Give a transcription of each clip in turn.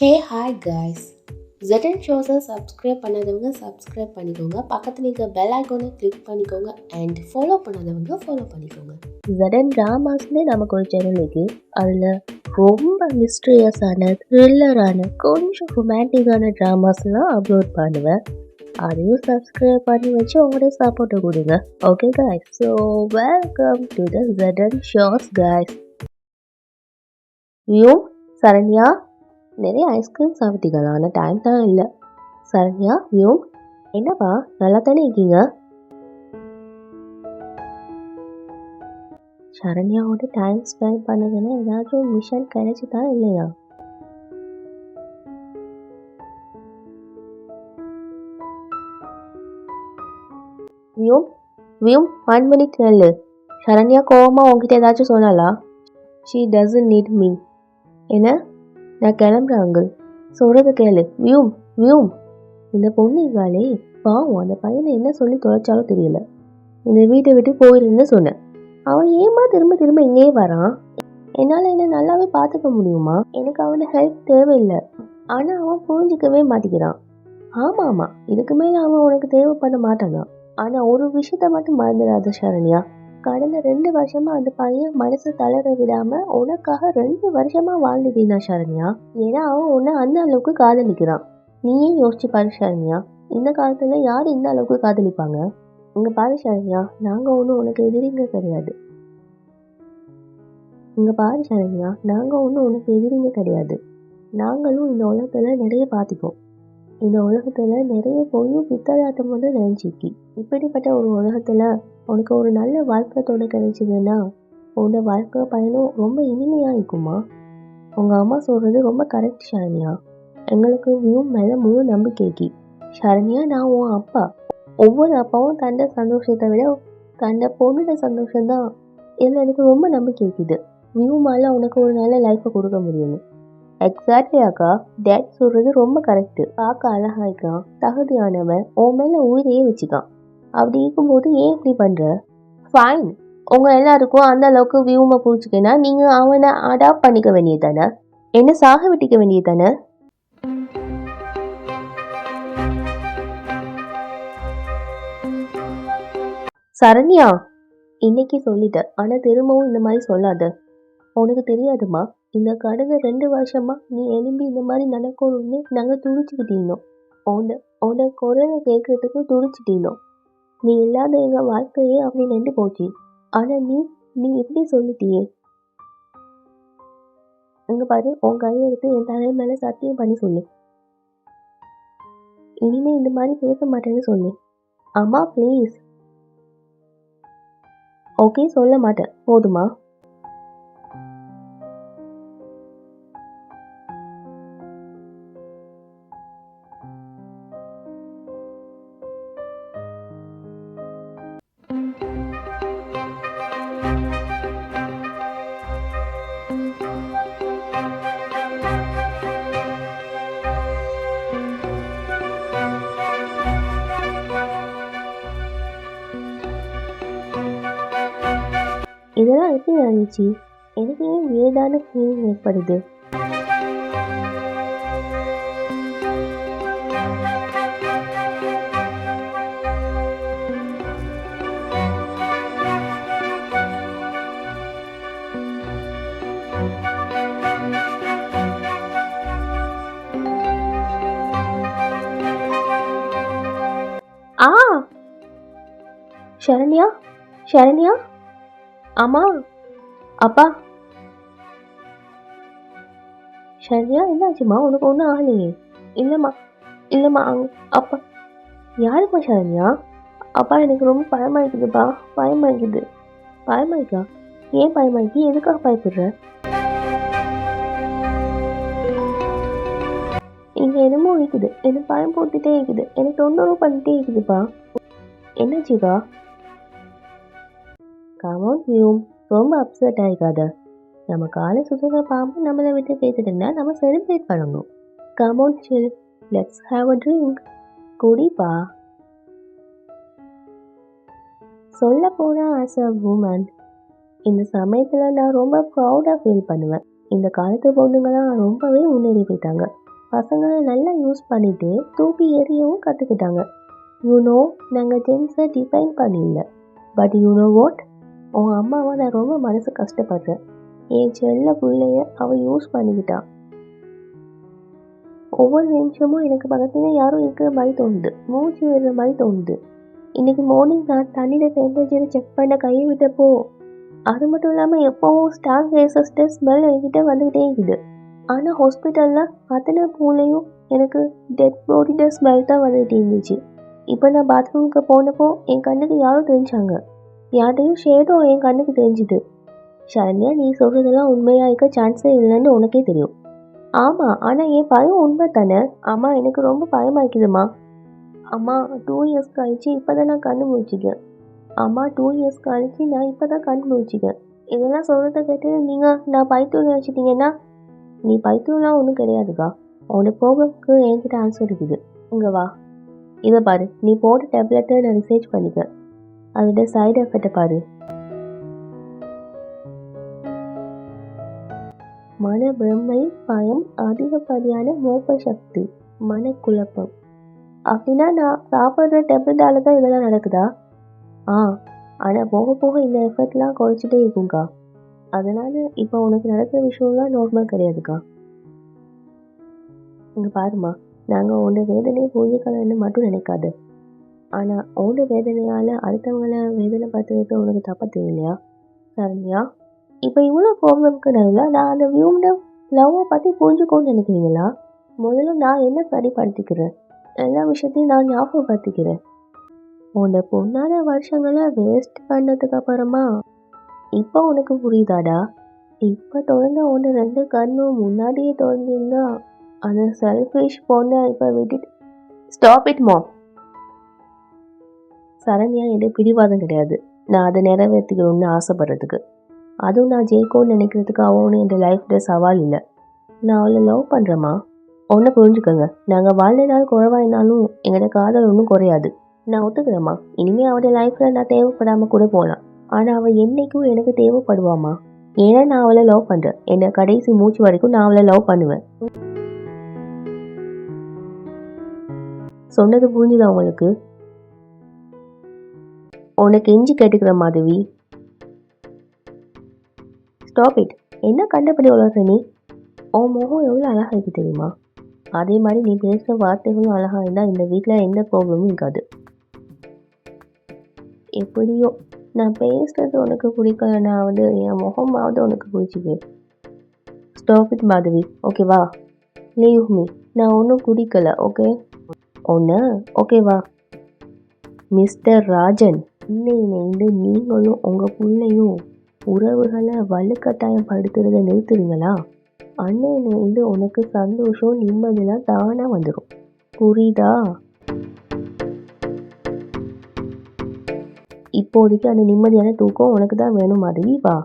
ஹே hi guys. ZN ஷோஸை subscribe பண்ணாதவங்க subscribe பண்ணிக்கோங்க. பக்கத்தில் இருக்க பெல் ஐக்கானை கிளிக் பண்ணிக்கோங்க அண்ட் ஃபாலோ பண்ணாதவங்க ஃபாலோ பண்ணிக்கோங்க. ZN ட்ராமாஸ்னே நமக்கு ஒரு சேனல் இருக்கு. அதில் ரொம்ப மிஸ்டீரியஸான த்ரில்லரான கொஞ்சம் ரொமான்டிக்கான ட்ராமாஸ்லாம் அப்லோட் பண்ணுவேன். அதையும் சப்ஸ்கிரைப் பண்ணி வச்சு உங்களுடைய சப்போர்ட்டை கொடுங்க. Okay guys, so welcome to the ZN shows guys. View, Saranya, நிறைய ஐஸ்கிரீம் சாப்பிட்டீங்களா? ஆனால் டைம் தான் இல்லை. சரண்யா, வியூம், என்னப்பா நல்லா தானே இருக்கீங்க? சரண்யாவோட டைம் ஸ்பெண்ட் பண்ணதுன்னா ஏதாச்சும் மிஷன் கிடைச்சிதா இல்லையா? வியூம், வியூம், 1 minute நெல்லு. சரண்யா கோவமா உங்ககிட்ட ஏதாச்சும் சொன்னாலா? She doesn't need me. என்ன? நான் கிளம்புறேன் அங்கிள், சொல்கிறத கேளு. வியூம், வியூம், இந்த பொண்ணு இவாளே பாவம், அந்த பையனை என்ன சொல்லி தொலைச்சாலும் தெரியல. இந்த வீட்டை விட்டு போயிருன்னு சொன்னேன். அவன் ஏமா திரும்ப திரும்ப இங்கேயே வரான்? என்னால் என்ன நல்லாவே பார்த்துக்க முடியுமா? எனக்கு அவனை ஹெல்ப் தேவையில்லை. ஆனால் அவன் புரிஞ்சிக்கவே மாட்டேங்கிறான். ஆமாம் ஆமாம், இதுக்கு மேலே அவன் உனக்கு தேவைப்பட மாட்டானா? ஆனால் ஒரு விஷயத்த மட்டும் மறந்துடாத சரண்யா, கடந்த 2 வருஷமா அந்த பையன் மனசு தளர விடாம உனக்காக 2 வருஷமா வாழ்ந்துட்டீனா சரண்யா. ஏன்னா அவன் உன்னை அந்த அளவுக்கு காதலிக்கிறான். நீயே யோசிச்சு பாரு சரண்யா, இந்த காலத்துல யார் இந்த அளவுக்கு காதலிப்பாங்க? இங்க பாரு சரண்யா, நாங்க ஒன்றும் உனக்கு எதிரிங்க கிடையாது. இங்க பாரு சரண்யா, நாங்க ஒன்றும் உனக்கு எதிரிங்க கிடையாது. நாங்களும் இந்த உலகத்துல நிறைய பார்த்துப்போம். இந்த உலகத்துல நிறைய பொய்யும் பித்தலாட்டம் வந்து நினைச்சிக்கி. இப்படிப்பட்ட ஒரு உலகத்துல உனக்கு ஒரு நல்ல வாழ்க்கை துணை கிடைச்சதுன்னா உன்னோட வாழ்க்கை பயணம் ரொம்ப இனிமையா இருக்குமா? உங்க அம்மா சொல்றது ரொம்ப கரெக்ட் சரண்யா. எங்களுக்கு வியூ மேல முழு நம்பிக்கைக்கு. சரண்யா, நான் உன் அப்பா. ஒவ்வொரு அப்பாவும் தன்னை சந்தோஷத்தை விட தன்னை பொண்ணோட சந்தோஷம்தான். இதில் எனக்கு ரொம்ப நம்பிக்கை இருக்குது. வியூ மேல உனக்கு ஒரு நல்ல லைஃப்பை கொடுக்க முடியும்னு. எக்ஸாக்ட்லி அக்கா, டேட் சொல்றது ரொம்ப கரெக்டு. பார்க்க அழகாய்க்கான், தகுதியானவன், உன் மேல உயிரையே வச்சுக்கான். அப்படி இருக்கும்போது ஏன் இப்படி பண்ற? ஃபைன், உங்க எல்லாருக்கும் அந்த அளவுக்கு வியூமை பிடிச்சிக்கினா நீங்க அவனை அடாப்ட் பண்ணிக்க வேண்டியது தானே? என்ன சாக விட்டிக்க வேண்டியது தானே? சரண்யா, இன்னைக்கு சொல்லிட்ட, ஆனா திரும்பவும் இந்த மாதிரி சொல்லாத. உனக்கு தெரியாதுமா, இந்த கடந்த 2 வருஷமா நீ எழும்பி இந்த மாதிரி நடக்கணும்னு நாங்கள் துடிச்சுக்கிட்டு இருந்தோம். உன்னை குரலை கேட்கறதுக்கு துடிச்சிட்டு இருந்தோம். நீ இல்லாத எங்கள் வாழ்க்கையே அப்படி நின்று போச்சு. ஆனால் நீ இப்படி சொல்லிட்டியே. இங்கே பாரு, உன் கையை எடுத்து என் தலை மேலே சத்தியம் பண்ணி சொல்லு. இனிமே இந்த மாதிரி பேச மாட்டேன்னு சொல்லு. அம்மா ப்ளீஸ். ஓகே, சொல்ல மாட்டேன், போதுமா? இதெல்லாம் எப்படி நடந்துச்சு? எனக்கு ஏன் வேதான ஃபீலிங் ஏற்படுது? ஆ, சரண்யா, சரண்யா, அம்மா, அப்பா. சரண்யா, என்னாச்சுமா? உனக்கு ஒன்றும் ஆகலையே? இல்லைம்மா, இல்லைம்மா, அப்பா. யாருப்பா சரண்யா? அப்பா, எனக்கு ரொம்ப பயமாயிக்குதுப்பா, பயமாயிக்குது. பயமாயிக்கா? ஏன் பயமாயிக்கு? எதுக்காக பயப்படுற? இங்கே என்னமோ இருக்குது, எனக்கு பயம் போட்டுட்டே இருக்குது, எனக்கு தொந்தரவு பண்ணிட்டே இருக்குதுப்பா. என்னாச்சுக்கா? கமௌண்ட் வியூம், ரொம்ப அப்செட் ஆகிக்காத. நம்ம காலை சுற்றுலா பாம்பு நம்மளை விட்டு பேசிட்டுன்னா நம்ம செலிப்ரேட் பண்ணணும். கமௌண்ட் சில், லெட்ஸ் ஹேவ் அ ட்ரிங்க். குடிப்பா. சொல்ல போனால் ஆஸ் அ உமன் இந்த சமயத்தில் நான் ரொம்ப ப்ரௌடாக ஃபீல் பண்ணுவேன். இந்த காலத்து பொண்ணுங்களாம் ரொம்பவே முன்னேறி போயிட்டாங்க. பசங்களை நல்லா யூஸ் பண்ணிட்டு தூக்கி எறியவும் கற்றுக்கிட்டாங்க. யூனோ, நாங்கள் ஜென்ஸை டிஃபைன் பண்ணிடல. பட் யூனோ வாட், உன் அம்மாவை நான் ரொம்ப மனசு கஷ்டப்படுறேன். என் செல்ல பிள்ளைய அவள் யூஸ் பண்ணிக்கிட்டான். ஒவ்வொரு நிமிஷமும் எனக்கு பக்கத்துல யாரும் இருக்கிற மாதிரி தோணுது, மூச்சு விடுற மாதிரி தோணுது. இன்னைக்கு மார்னிங் நான் தண்ணியில் டெம்பரேச்சரை செக் பண்ண கையை விட்டப்போ, அது மட்டும் இல்லாமல் எப்போவும் ஸ்டாக் ரேசஸ்ட ஸ்மெல் என்கிட்ட வந்துக்கிட்டே இருக்குது. ஆனால் ஹாஸ்பிட்டலில் அத்தனை பூலையும் எனக்கு டெட் பாடியோட ஸ்மெல் தான் வந்துகிட்டே இருந்துச்சு. இப்போ நான் பாத்ரூமுக்கு போனப்போ என் கண்ணுக்கு யாரும் தெரிஞ்சாங்க. யார்ட்டையும் ஷேடோ என் கண்ணுக்கு தெரிஞ்சுது. சரண்யா, நீ சொல்கிறதெல்லாம் உண்மையாக இருக்க சான்ஸே இல்லைன்னு உனக்கே தெரியும். ஆமாம், ஆனால் என் பயம் உண்மை தானே. அம்மா, எனக்கு ரொம்ப பயமாக்குதுமா. அம்மா, 2 இயர்ஸ் கழிச்சு இப்போ தான் நான் கண்ணு முடிச்சிக்கேன். அம்மா, 2 இயர்ஸ் கழிச்சு நான் இப்போ தான் கண்ணு முடிச்சிக்கேன். இதெல்லாம் சொல்கிறத கேட்டு நீங்கள் நான் பைத்தியம் நினச்சிட்டிங்கன்னா, நீ பைத்தியம்லாம் ஒன்றும் கிடையாதுக்கா. உன்னோட ப்ராப்ளம்க்கு என்கிட்ட ஆன்சர் இருக்குது. இங்கே வா, இதை பாரு. நீ போட்ட டேப்லெட்டை நான் ரிசர்ச் பண்ணிக்க. அதோட சைடு எஃபெக்டை பாரு. மன பிரம்மை, பயம், அதிகப்படியான மோப்ப சக்தி, மனக்குழப்பம். அப்படின்னா நான் சாப்பிட்ற டேப்லெட்டால தான் இதெல்லாம் நடக்குதா? ஆனால் போக போக இந்த எஃபெக்ட்லாம் குறைச்சிட்டே இருக்கும்க்கா. அதனால் இப்போ உனக்கு நடக்கிற விஷயம்லாம் நார்மல் கிடையாதுக்கா. இங்கே பாருமா, நாங்கள் உன்னோட வேதனையை புரிஞ்சுக்கலன்னு மட்டும் நினைக்காது. ஆனால் உன்னோட வேதனையால் அடுத்தவங்களை வேதனை பார்த்துக்கிட்டு உனக்கு தப்ப தேவையில்லையா? சரண்யா, இப்போ இவ்வளோ ப்ராப்ளம்க்கு நடுவில் நான் அந்த வியூவோட லவ்வை பற்றி புரிஞ்சுக்கோன்னு நினைக்கிறீங்களா? முதல்ல நான் என்ன சரிப்படுத்திக்கிறேன், எல்லா விஷயத்தையும் நான் ஞாபகப்படுத்திக்கிறேன். உன்னோட பொண்ணான வருஷங்களை வேஸ்ட் பண்ணதுக்கு அப்புறமா இப்போ உனக்கு புரியுதாடா? இப்போ திறந்த உன்னை 2 கண்ணும் முன்னாடியே திறந்திருந்தா அந்த செல்ஃபிஷ் பொண்ணை இப்போ விட்டுட்டு. ஸ்டாப் இட் மாம். சரண்யா எந்த பிடிவாதம் கிடையாது. நான் அதை நிறைவேற்றிக்கணும்னு ஆசைப்படுறதுக்கு, அதுவும் நான் ஜெயிக்கணும்னு நினைக்கிறதுக்கு அவனு என் லைஃப்பில் சவால் இல்லை. நான் அவளை லவ் பண்ணுறேம்மா. ஒன்றை புரிஞ்சுக்கோங்க, நாங்கள் வாழ்ந்த நாள் குறைவாயினாலும் எங்களோட காதல் ஒன்றும் குறையாது. நான் ஒத்துக்கிறேம்மா. இனிமேல் அவளோட லைஃப்பில் நான் தேவைப்படாமல் கூட போகலாம். ஆனால் அவள் என்றைக்கும் எனக்கு தேவைப்படுவாம்மா. ஏன்னா நான் அவளை லவ் பண்ணுறேன். என்னை கடைசி மூச்சு வரைக்கும் நான் அவளை லவ் பண்ணுவேன். சொன்னது புரிஞ்சுதா உங்களுக்கு? உனக்கு எஞ்சி கேட்டுக்கிற மாதவி. Stop it. என்ன கண்டபடி வளர்ற நீ? உன் முகம் எவ்வளோ அழகாக இருக்கு தெரியுமா? அதே மாதிரி நீ பேசுகிற வார்த்தைகளும் அழகாக இருந்தால் இந்த வீட்டில் எந்த ப்ராப்ளமும் இருக்காது. எப்படியோ நான் பேசுறது உனக்கு பிடிக்கலனாவது என் முகமாவது உனக்கு பிடிச்சிது. ஸ்டாப் இட் மாதவி, ஓகேவா? Leave me. நான் ஒன்றும் குடிக்கல, ஓகே? ஒன்று ஓகேவா? மிஸ்டர் ராஜன், இன்னையிலேருந்து நீங்களும் உங்கள் பிள்ளையும் உறவுகளை வலுக்கட்டாயம் படுத்துறதை நிறுத்துறீங்களா? அன்னையிலேருந்து உனக்கு சந்தோஷம், நிம்மதியெல்லாம் தானாக வந்துடும். புரியுதா? இப்போதைக்கு அந்த நிம்மதியான தூக்கம் உனக்கு தான் வேணும் மாதவி. வா,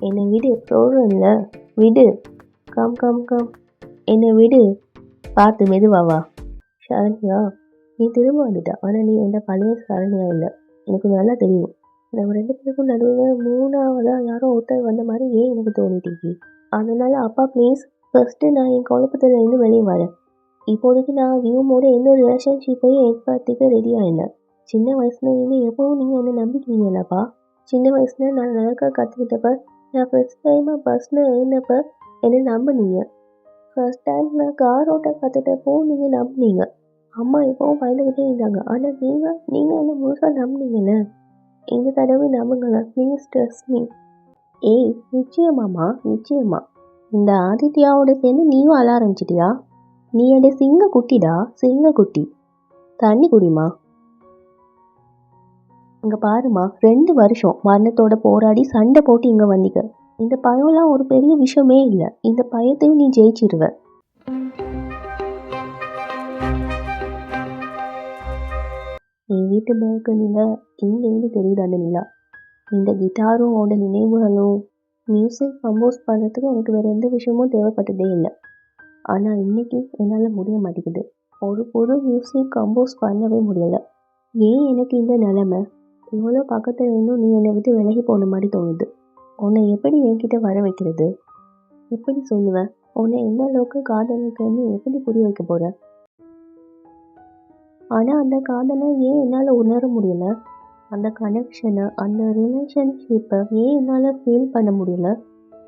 என்னை விடு. சொல்கிறேன்ல, விடு. கம் கம் கம், என்னை விடு. பார்த்து மெதுவா வா. சரண்யா, நீ திரும்ப வந்துட்டா. ஆனால் நீ எந்த பழைய சரண்யா இல்லை. எனக்கு நல்லா தெரியும். நம்ம 2 பேருக்கும் நடுவில் 3ஆவதாக யாரோ ஒருத்தர் வந்த மாதிரி ஏன் எனக்கு தோணிட்டு. அதனால அப்பா ப்ளீஸ், ஃபஸ்ட்டு நான் என் குழப்பத்தில் இருந்து வெளியே வரேன். இப்போதைக்கு நான் வியூமோட எந்த ரிலேஷன்ஷிப்பையும் ஏற்படுத்திக்க ரெடியாக இல்லை. சின்ன வயசுலேருந்து எப்போவும் நீங்கள் என்னை நம்பிட்டீங்கல்லப்பா. சின்ன வயசில் நான் நடக்க கற்றுக்கிட்டப்ப, நான் ஃபஸ்ட் டைமாக பஸ்ஸில் ஏறினப்ப என்னை நம்பினீங்க. ஃபஸ்ட் டைம் நான் கார் ஓட்ட கற்றுட்டப்போ நீங்கள் நம்பினீங்க. அம்மா எப்போவும் பயந்துக்கிட்டே இருந்தாங்க. ஆனால் நீங்கள் என்னை முழுசாக நம்பினீங்கல்ல. இந்த தடவை நம்புங்களேன் ப்ளீஸ், ட்ரஸ்ட் மீ. ஏய், நிச்சயமாம்மா, நிச்சயமா. இந்த ஆதித்யாவோட சேர்ந்து நீயும் அழ ஆரம்பிச்சிட்டியா? நீ என் சிங்க குட்டிடா, சிங்க குட்டி. தண்ணி குடிமா. இங்கே பாருமா, 2 வருஷம் மரணத்தோட போராடி சண்டை போட்டு இங்கே வந்தீங்க. இந்த பயம்லாம் ஒரு பெரிய விஷயமே இல்லை. இந்த பயத்தையும் நீ ஜெயிச்சிருவ. என் வீட்டு பால்கனியில் இங்கேருந்து தெரியுது அந்த நிலா. இந்த கிட்டாரும் அவனோட நினைவுகளும் மியூசிக் கம்போஸ் பண்ணுறதுக்கு எனக்கு வேறு எந்த விஷயமும் தேவைப்பட்டதே இல்லை. ஆனால் இன்றைக்கி என்னால் முடிய மாட்டேங்குது. ஒரு புது மியூசிக் கம்போஸ் பண்ணவே முடியலை. ஏன் எனக்கு இந்த நிலைமை? இவ்வளோ பக்கத்தில் இருந்தும் நீ என்னை விட்டு விலகி போன மாதிரி தோணுது. உன்னை எப்படி என்கிட்ட வர வைக்கிறது? எப்படி சொல்லுவேன்? உன்னை எந்த அளவுக்கு காதலிக்கிறேன்னு எப்படி புரிய வைக்க போற? ஆனா அந்த காதலை ஏன் என்னால உணர முடியல? அந்த கனெக்ஷனை, அந்த ரிலேஷன்ஷிப்பை ஏன் என்னால் ஃபீல் பண்ண முடியல?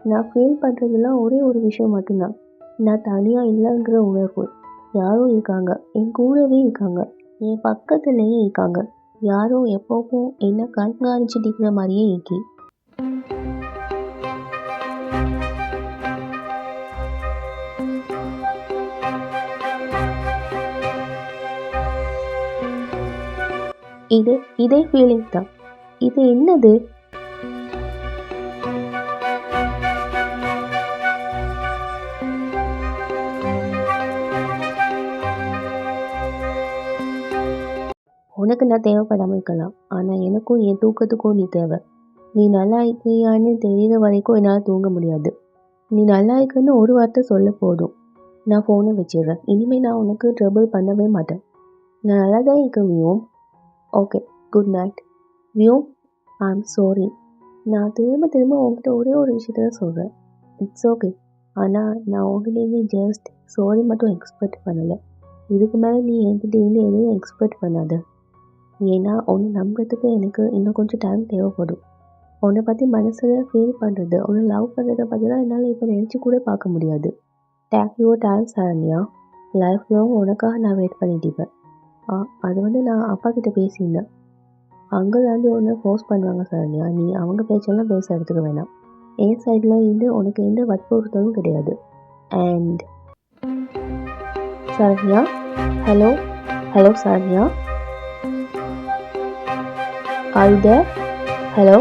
நான் ஃபீல் பண்ணுறதுலாம் ஒரே ஒரு விஷயம் மட்டும்தான். நான் தனியாக இல்லைங்கிற உணர்வு. யாரோ இருக்காங்க, என் கூடவே இருக்காங்க, என் பக்கத்துலேயே இருக்காங்க. யாரோ எப்போவும் என்ன கண்காணிச்சுட்டு இருக்கிற மாதிரியே இருக்கி. இதே ஃபீலிங் தான். இது என்னது? உனக்கு நான் தேவைப்படாமல் இருக்கலாம், ஆனால் எனக்கும் என் தூக்கத்துக்கும் நீ தேவை. நீ நல்லா இருக்கியான்னு தெரிகிற வரைக்கும் என்னால் தூங்க முடியாது. நீ நல்லா இருக்குன்னு ஒரு வார்த்தை சொல்ல போதும், நான் ஃபோனை வச்சிடுறேன். இனிமேல் நான் உனக்கு ட்ரபிள் பண்ணவே மாட்டேன். நான் நல்லா தான் இருக்கேன் Vyom. Okay, good night. Vyom, I am sorry. நான் திரும்ப உங்ககிட்ட ஒரே ஒரு விஷயத்த தான் சொல்கிறேன். It's okay. ஆனால் நான் உங்ககிட்டேருந்து ஜஸ்ட் சாரி மட்டும் எக்ஸ்பெக்ட் பண்ணலை. இதுக்கு மேலே நீ என்கிட்டேருந்து எதுவும் எக்ஸ்பெக்ட் பண்ணாத. ஏன்னா உன்னை நம்புறதுக்கு எனக்கு இன்னும் கொஞ்சம் டைம் தேவைப்படும். உன்னை பற்றி மனசில் ஃபீல் பண்ணுறது, உன்னை லவ் பண்ணுறதை பற்றிலாம் என்னால் இப்போ நினச்சி கூட பார்க்க முடியாது. Take your time Saranya. Life long உனக்காக நான் வெயிட் பண்ணிட்டுப்பேன். அது நான் அப்பா கிட்ட பேசியிருந்தேன். அங்கிள் வந்து ஒன்று ஃபோர்ஸ் பண்ணுவாங்க சரண்யா. நீ அவங்க பேச்செல்லாம் பேச எடுத்துக்க வேணாம். என் சைடில் இருந்து உனக்கு எந்த வற்புறுத்தலும் கிடையாது. And Saranya, hello hello Saranya, are you there? Hello?